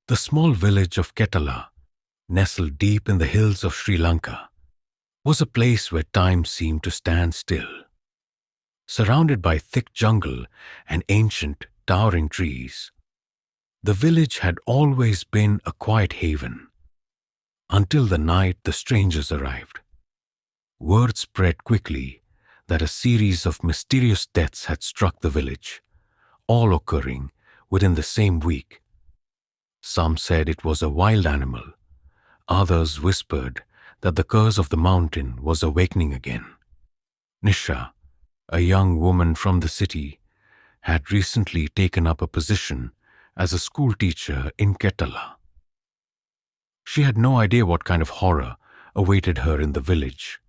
The small village of Ketala, nestled deep in the hills of Sri Lanka, was a place where time seemed to stand still. Surrounded by thick jungle and ancient, towering trees, the village had always been a quiet haven, until the night the strangers arrived. Word spread quickly that a series of mysterious deaths had struck the village, all occurring within the same week. Some said it was a wild animal. Others whispered that the curse of the mountain was awakening again. Nisha, a young woman from the city, had recently taken up a position as a school teacher in Ketala. She had no idea what kind of horror awaited her in the village.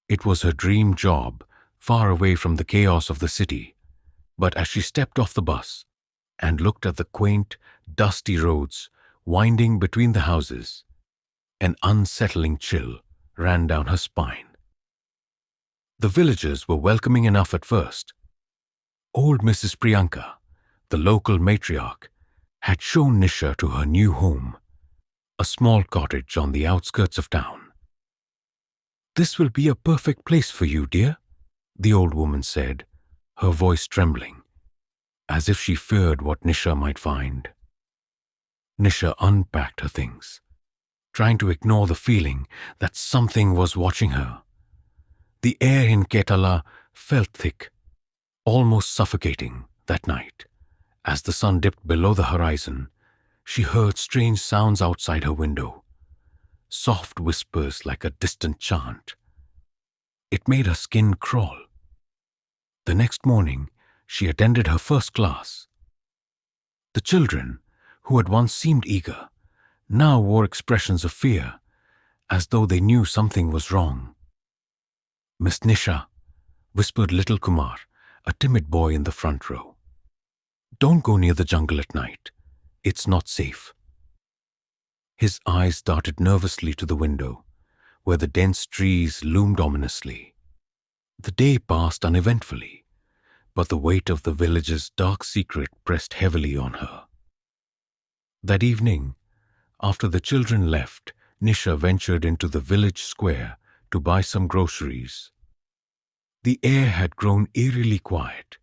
It was her dream job, far away from the chaos of the city, but as she stepped off the bus and looked at the quaint, dusty roads winding between the houses, an unsettling chill ran down her spine. The villagers were welcoming enough at first. Old Mrs. Priyanka, the local matriarch, had shown Nisha to her new home, a small cottage on the outskirts of town. "This will be a perfect place for you, dear," the old woman said, her voice trembling, as if she feared what Nisha might find. Nisha unpacked her things, trying to ignore the feeling that something was watching her. The air in Ketala felt thick, almost suffocating that night. As the sun dipped below the horizon, she heard strange sounds outside her window, soft whispers like a distant chant. It made her skin crawl. The next morning, she attended her first class. The children, who had once seemed eager, now wore expressions of fear, as though they knew something was wrong. "Miss Nisha," whispered little Kumar, a timid boy in the front row, "don't go near the jungle at night. It's not safe." His eyes darted nervously to the window, where the dense trees loomed ominously. The day passed uneventfully, but the weight of the village's dark secret pressed heavily on her. That evening, after the children left, Nisha ventured into the village square to buy some groceries. The air had grown eerily quiet,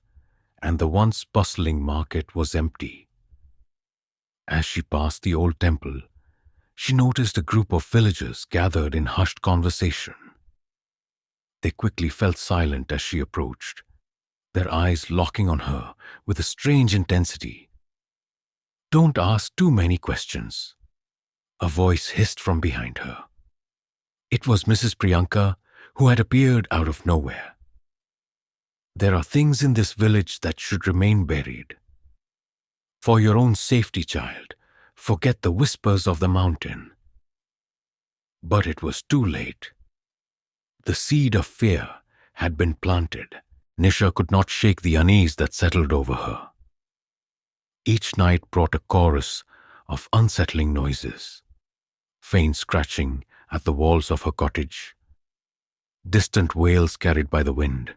and the once bustling market was empty. As she passed the old temple, she noticed a group of villagers gathered in hushed conversation. They quickly fell silent as she approached, their eyes locking on her with a strange intensity. "Don't ask too many questions," a voice hissed from behind her. It was Mrs. Priyanka, who had appeared out of nowhere. "There are things in this village that should remain buried. For your own safety, child, forget the whispers of the mountain." But it was too late. The seed of fear had been planted. Nisha could not shake the unease that settled over her. Each night brought a chorus of unsettling noises, faint scratching at the walls of her cottage, distant wails carried by the wind,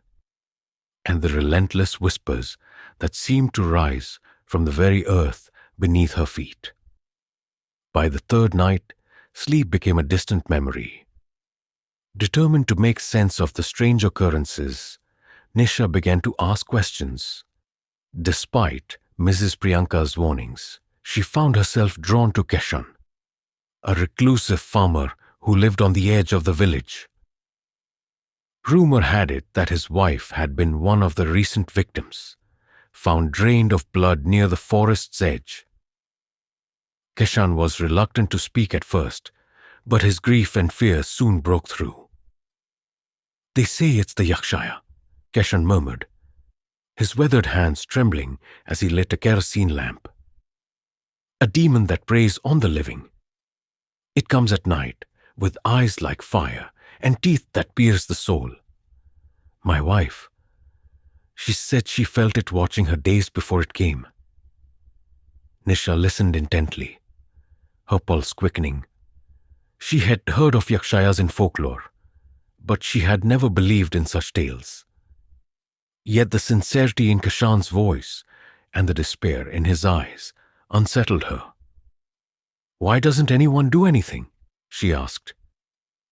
and the relentless whispers that seemed to rise from the very earth beneath her feet. By the third night, sleep became a distant memory. Determined to make sense of the strange occurrences, Nisha began to ask questions. Despite Mrs. Priyanka's warnings, she found herself drawn to Keshan, a reclusive farmer who lived on the edge of the village. Rumor had it that his wife had been one of the recent victims, found drained of blood near the forest's edge. Keshan was reluctant to speak at first, but his grief and fear soon broke through. "They say it's the Yakshaya," Keshan murmured, his weathered hands trembling as he lit a kerosene lamp. "A demon that preys on the living. It comes at night, with eyes like fire and teeth that pierce the soul. My wife, she said she felt it watching her days before it came." Nisha listened intently, her pulse quickening. She had heard of Yakshayas in folklore, but she had never believed in such tales. Yet the sincerity in Kashan's voice and the despair in his eyes unsettled her. Why doesn't anyone do anything? She asked.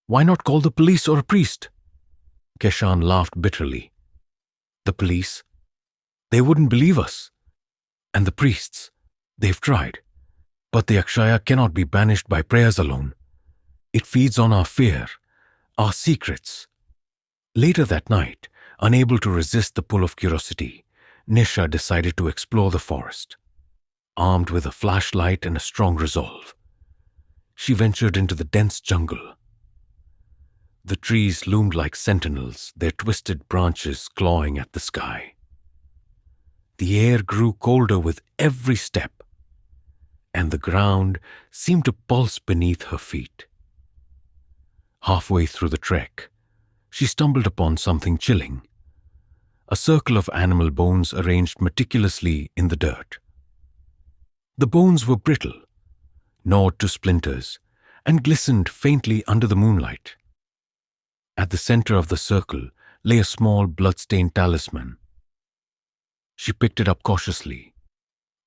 Why not call the police or a priest? Keshan laughed bitterly. The police? They wouldn't believe us. And the priests? They've tried. But the Yakshaya cannot be banished by prayers alone. It feeds on our fear, our secrets. Later that night, unable to resist the pull of curiosity, Nisha decided to explore the forest. Armed with a flashlight and a strong resolve, she ventured into the dense jungle. The trees loomed like sentinels, their twisted branches clawing at the sky. The air grew colder with every step, and the ground seemed to pulse beneath her feet. Halfway through the trek, she stumbled upon something chilling. A circle of animal bones arranged meticulously in the dirt. The bones were brittle, gnawed to splinters, and glistened faintly under the moonlight. At the center of the circle lay a small blood-stained talisman. She picked it up cautiously,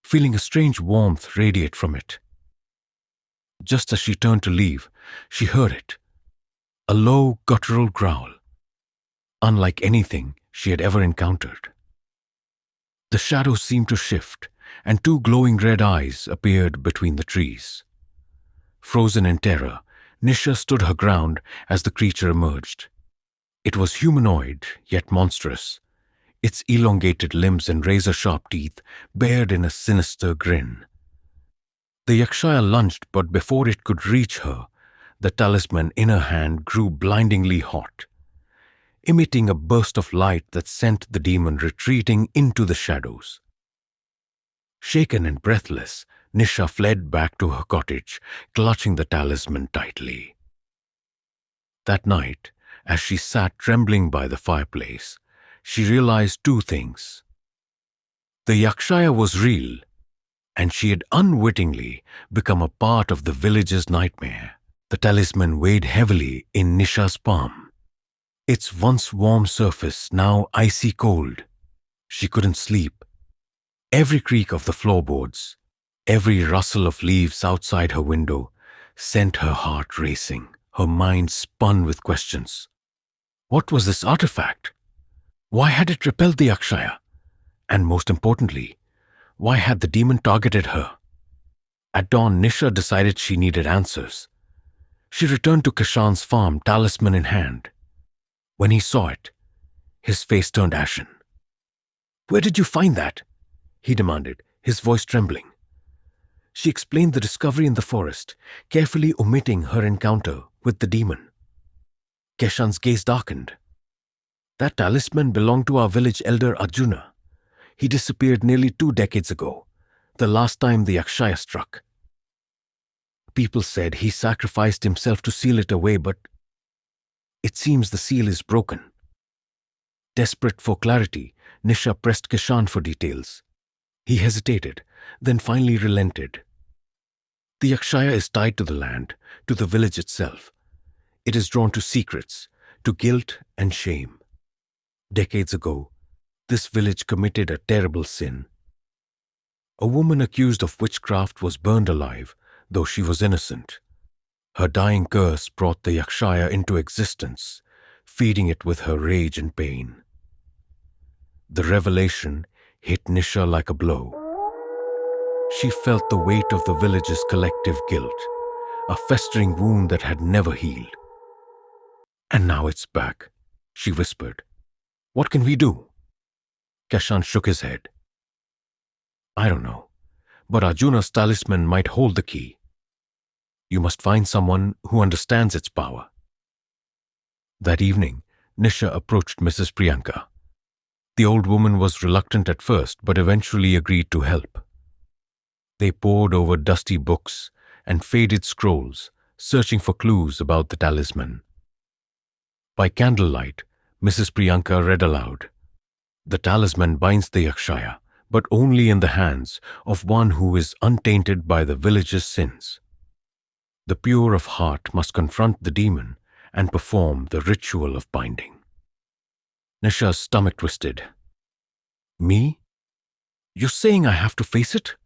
feeling a strange warmth radiate from it. Just as she turned to leave, she heard it. A low, guttural growl, unlike anything she had ever encountered. The shadows seemed to shift, and two glowing red eyes appeared between the trees. Frozen in terror, Nisha stood her ground as the creature emerged. It was humanoid, yet monstrous. Its elongated limbs and razor-sharp teeth bared in a sinister grin. The Yakshaya lunged, but before it could reach her, the talisman in her hand grew blindingly hot, emitting a burst of light that sent the demon retreating into the shadows. Shaken and breathless, Nisha fled back to her cottage, clutching the talisman tightly. That night, as she sat trembling by the fireplace, she realized two things. The Yakshaya was real, and she had unwittingly become a part of the village's nightmare. The talisman weighed heavily in Nisha's palm, its once warm surface now icy cold. She couldn't sleep. Every creak of the floorboards, every rustle of leaves outside her window sent her heart racing. Her mind spun with questions. What was this artifact? Why had it repelled the Yakshaya? And most importantly, why had the demon targeted her? At dawn, Nisha decided she needed answers. She returned to Kashan's farm, talisman in hand. When he saw it, his face turned ashen. Where did you find that? He demanded, his voice trembling. She explained the discovery in the forest, carefully omitting her encounter with the demon. Keshan's gaze darkened. That talisman belonged to our village elder Arjuna. He disappeared nearly 2 decades ago, the last time the Yakshaya struck. People said he sacrificed himself to seal it away, but it seems the seal is broken. Desperate for clarity, Nisha pressed Keshan for details. He hesitated, then finally relented. The Yakshaya is tied to the land, to the village itself. It is drawn to secrets, to guilt and shame. Decades ago, this village committed a terrible sin. A woman accused of witchcraft was burned alive, though she was innocent. Her dying curse brought the Yakshaya into existence, feeding it with her rage and pain. The revelation hit Nisha like a blow. She felt the weight of the village's collective guilt, a festering wound that had never healed. And now it's back, she whispered. What can we do? Keshan shook his head. I don't know, but Arjuna's talisman might hold the key. You must find someone who understands its power. That evening, Nisha approached Mrs. Priyanka. The old woman was reluctant at first, but eventually agreed to help. They pored over dusty books and faded scrolls, searching for clues about the talisman. By candlelight, Mrs. Priyanka read aloud. The talisman binds the Yakshaya, but only in the hands of one who is untainted by the village's sins. The pure of heart must confront the demon and perform the ritual of binding. Nisha's stomach twisted. Me? You're saying I have to face it?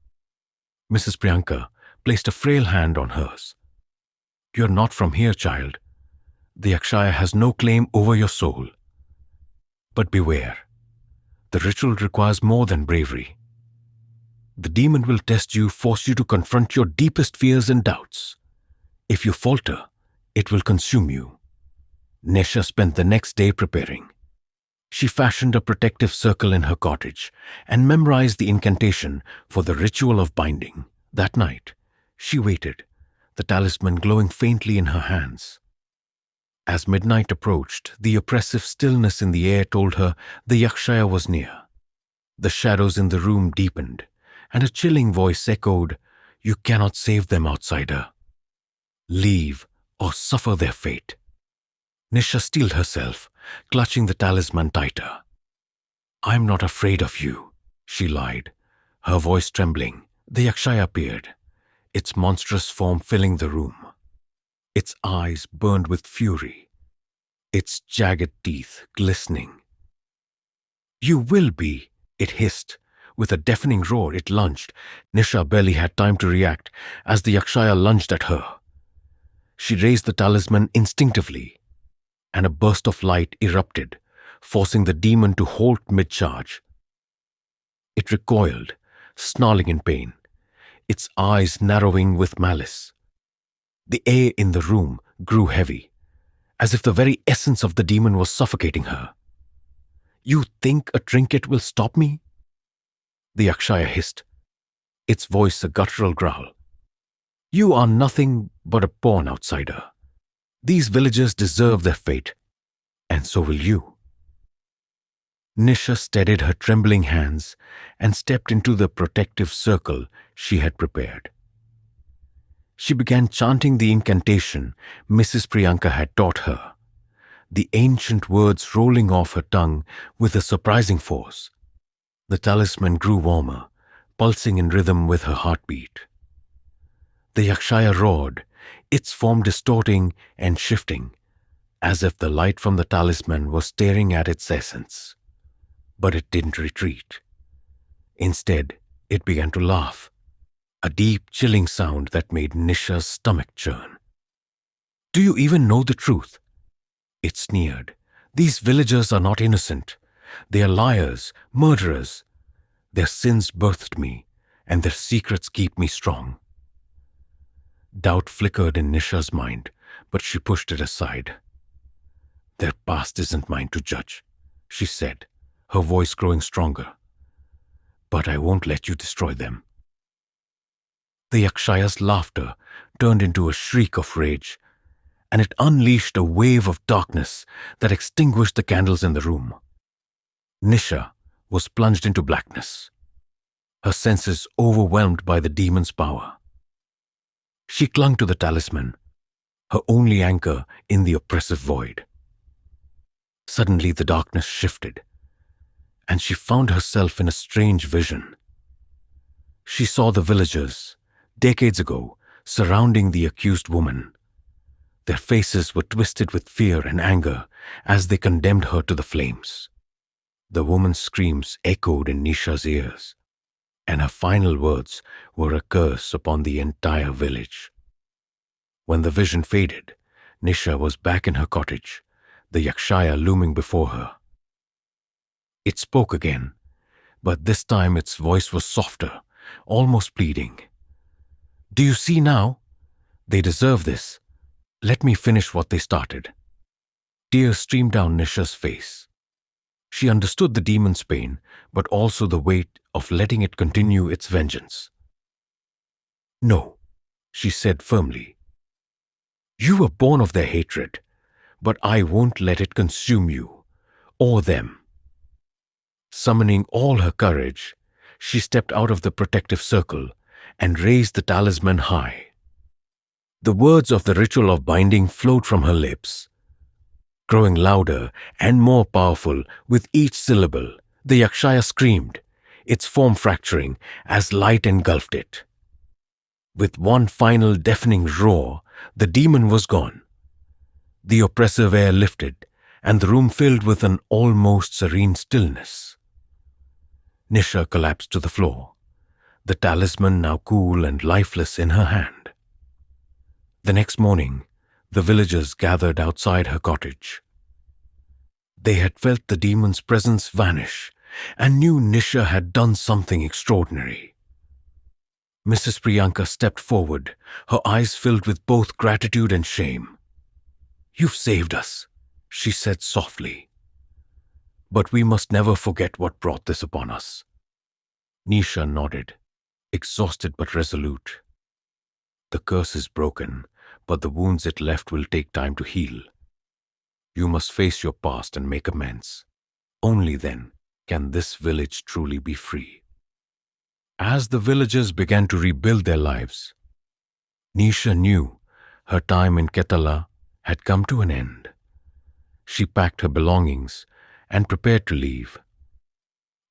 Mrs. Priyanka placed a frail hand on hers. "You're not from here, child. The Yakshaya has no claim over your soul. But beware, the ritual requires more than bravery. The demon will test you, force you to confront your deepest fears and doubts. If you falter, it will consume you." Nisha spent the next day preparing. She fashioned a protective circle in her cottage and memorized the incantation for the ritual of binding. That night, she waited, the talisman glowing faintly in her hands. As midnight approached, the oppressive stillness in the air told her the Yakshaya was near. The shadows in the room deepened, and a chilling voice echoed, "You cannot save them, outsider. Leave or suffer their fate." Nisha steeled herself, clutching the talisman tighter. "I'm not afraid of you," she lied, her voice trembling. The Yakshaya appeared, its monstrous form filling the room. Its eyes burned with fury, its jagged teeth glistening. "You will be," it hissed. With a deafening roar, it lunged. Nisha barely had time to react as the Yakshaya lunged at her. She raised the talisman instinctively, and a burst of light erupted, forcing the demon to halt mid-charge. It recoiled, snarling in pain, its eyes narrowing with malice. The air in the room grew heavy, as if the very essence of the demon was suffocating her. "You think a trinket will stop me?" The Yakshaya hissed, its voice a guttural growl. "You are nothing but a pawn, outsider. These villagers deserve their fate, and so will you." Nisha steadied her trembling hands and stepped into the protective circle she had prepared. She began chanting the incantation Mrs. Priyanka had taught her, the ancient words rolling off her tongue with a surprising force. The talisman grew warmer, pulsing in rhythm with her heartbeat. The Yakshaya roared, its form distorting and shifting, as if the light from the talisman was staring at its essence. But it didn't retreat. Instead, it began to laugh, a deep, chilling sound that made Nisha's stomach churn. "Do you even know the truth?" It sneered. "These villagers are not innocent. They are liars, murderers. Their sins birthed me, and their secrets keep me strong." Doubt flickered in Nisha's mind, but she pushed it aside. "Their past isn't mine to judge," she said, her voice growing stronger. "But I won't let you destroy them." The Yakshaya's laughter turned into a shriek of rage, and it unleashed a wave of darkness that extinguished the candles in the room. Nisha was plunged into blackness, her senses overwhelmed by the demon's power. She clung to the talisman, her only anchor in the oppressive void. Suddenly the darkness shifted, and she found herself in a strange vision. She saw the villagers, decades ago, surrounding the accused woman. Their faces were twisted with fear and anger as they condemned her to the flames. The woman's screams echoed in Nisha's ears, and her final words were a curse upon the entire village. When the vision faded, Nisha was back in her cottage, the Yakshaya looming before her. It spoke again, but this time its voice was softer, almost pleading. "Do you see now? They deserve this. Let me finish what they started." Tears streamed down Nisha's face. She understood the demon's pain, but also the weight of letting it continue its vengeance. "No," she said firmly. "You were born of their hatred, but I won't let it consume you, or them." Summoning all her courage, she stepped out of the protective circle and raised the talisman high. The words of the ritual of binding flowed from her lips, growing louder and more powerful with each syllable. The Yakshaya screamed, its form fracturing as light engulfed it. With one final deafening roar, the demon was gone. The oppressive air lifted, and the room filled with an almost serene stillness. Nisha collapsed to the floor, the talisman now cool and lifeless in her hand. The next morning, the villagers gathered outside her cottage. They had felt the demon's presence vanish and knew Nisha had done something extraordinary. Mrs. Priyanka stepped forward, her eyes filled with both gratitude and shame. "You've saved us," she said softly. "But we must never forget what brought this upon us." Nisha nodded, exhausted but resolute. "The curse is broken, but the wounds it left will take time to heal. You must face your past and make amends. Only then can this village truly be free." As the villagers began to rebuild their lives, Nisha knew her time in Ketala had come to an end. She packed her belongings and prepared to leave.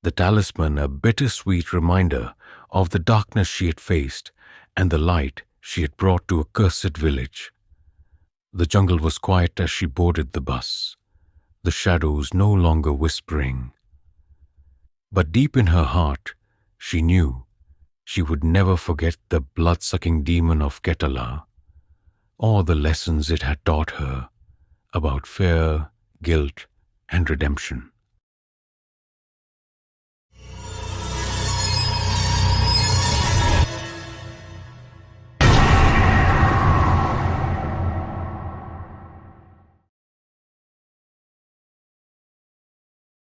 The talisman a bittersweet reminder of the darkness she had faced and the light she had brought to a cursed village. The jungle was quiet as she boarded the bus, the shadows no longer whispering. But deep in her heart, she knew she would never forget the blood-sucking demon of Ketala, or the lessons it had taught her about fear, guilt, and redemption.